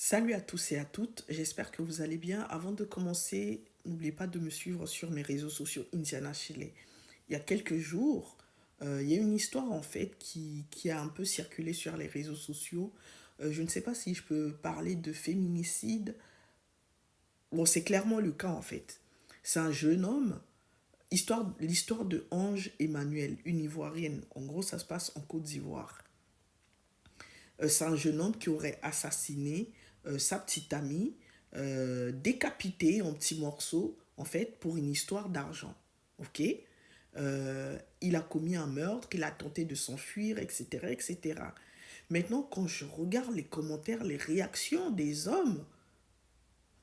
Salut à tous et à toutes, j'espère que vous allez bien. Avant de commencer, n'oubliez pas de me suivre sur mes réseaux sociaux Indiana Chile. Il y a quelques jours, il y a une histoire en fait qui a un peu circulé sur les réseaux sociaux. Je ne sais pas si je peux parler de féminicide. Bon, c'est clairement le cas en fait. C'est un jeune homme, l'histoire de Ange Emmanuel, une Ivoirienne. En gros, ça se passe en Côte d'Ivoire. C'est un jeune homme qui aurait assassiné sa petite amie, décapité en petits morceaux, en fait, pour une histoire d'argent. Ok. Il a commis un meurtre, il a tenté de s'enfuir, etc., etc. Maintenant, quand je regarde les commentaires, les réactions des hommes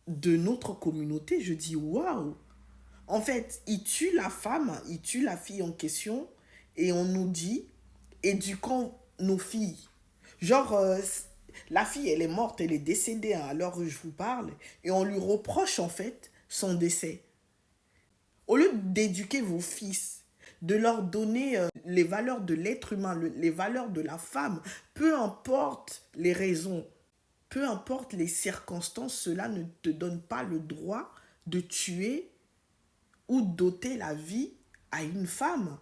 de notre communauté, je dis waouh! En fait, il tue la femme, il tue la fille en question, et on nous dit éduquons nos filles. Genre, la fille, elle est morte, elle est décédée à l'heure où je vous parle, et on lui reproche en fait son décès. Au lieu d'éduquer vos fils, de leur donner les valeurs de l'être humain, les valeurs de la femme, peu importe les raisons, peu importe les circonstances, cela ne te donne pas le droit de tuer ou d'ôter la vie à une femme.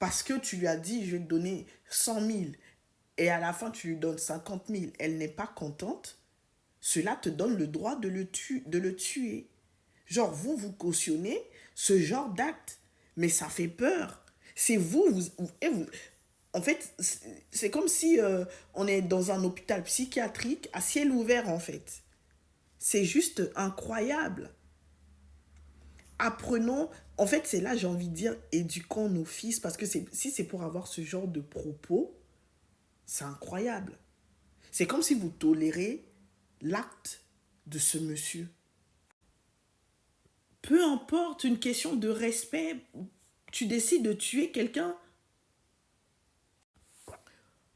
Parce que tu lui as dit, je vais te donner 100 000 et à la fin tu lui donnes 50 000, elle n'est pas contente, cela te donne le droit de le tuer. Genre, vous cautionnez ce genre d'acte, mais ça fait peur. C'est en fait, c'est comme si on est dans un hôpital psychiatrique à ciel ouvert, en fait. C'est juste incroyable. Apprenons, en fait, c'est là, j'ai envie de dire, éduquons nos fils, parce que si c'est pour avoir ce genre de propos, c'est incroyable. C'est comme si vous tolérez l'acte de ce monsieur. Peu importe, une question de respect, tu décides de tuer quelqu'un,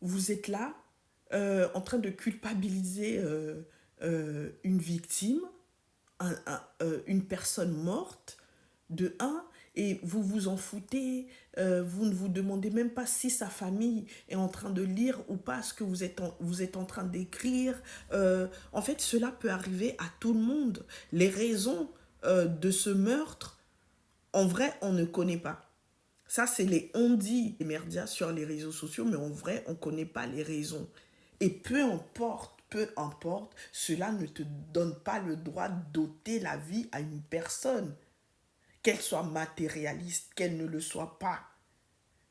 vous êtes là en train de culpabiliser une victime, une personne morte, de un, et vous vous en foutez, vous ne vous demandez même pas si sa famille est en train de lire ou pas ce que vous êtes en train d'écrire. En fait, cela peut arriver à tout le monde. Les raisons de ce meurtre, en vrai, on ne connaît pas. Ça, c'est les on-dit des médias sur les réseaux sociaux, mais en vrai, on ne connaît pas les raisons. Et peu importe, cela ne te donne pas le droit d'ôter la vie à une personne. Qu'elle soit matérialiste, qu'elle ne le soit pas,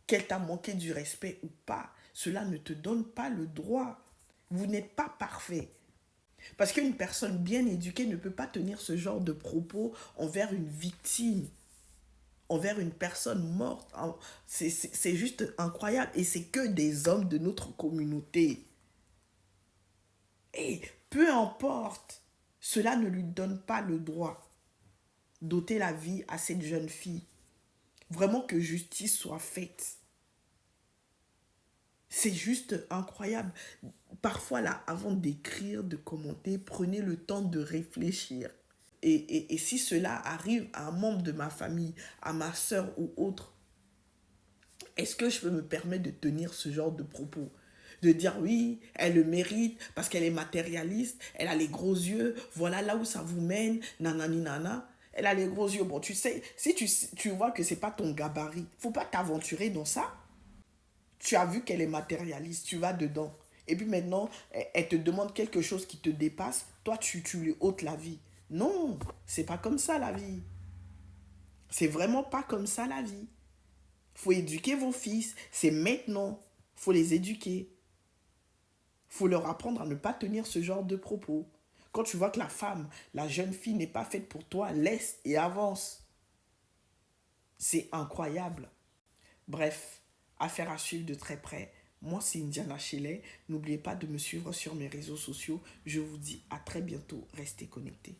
qu'elle t'a manqué du respect ou pas, cela ne te donne pas le droit. Vous n'êtes pas parfait. Parce qu'une personne bien éduquée ne peut pas tenir ce genre de propos envers une victime, envers une personne morte. C'est juste incroyable. Et c'est que des hommes de notre communauté. Et peu importe, cela ne lui donne pas le droit d'ôter la vie à cette jeune fille. Vraiment que justice soit faite. C'est juste incroyable. Parfois, là, avant d'écrire, de commenter, prenez le temps de réfléchir. Et si cela arrive à un membre de ma famille, à ma soeur ou autre, est-ce que je peux me permettre de tenir ce genre de propos? De dire oui, elle le mérite parce qu'elle est matérialiste, elle a les gros yeux, voilà là où ça vous mène, nanani nana. Elle a les gros yeux. Bon, tu sais, si tu vois que c'est pas ton gabarit, faut pas t'aventurer dans ça. Tu as vu qu'elle est matérialiste, tu vas dedans. Et puis maintenant, elle te demande quelque chose qui te dépasse, toi tu lui ôtes la vie. Non, c'est pas comme ça la vie. C'est vraiment pas comme ça la vie. Faut éduquer vos fils, c'est maintenant. Faut les éduquer. Faut leur apprendre à ne pas tenir ce genre de propos. Quand tu vois que la femme, la jeune fille n'est pas faite pour toi, laisse et avance. C'est incroyable. Bref, affaire à suivre de très près. Moi, c'est Indiana Chile. N'oubliez pas de me suivre sur mes réseaux sociaux. Je vous dis à très bientôt. Restez connectés.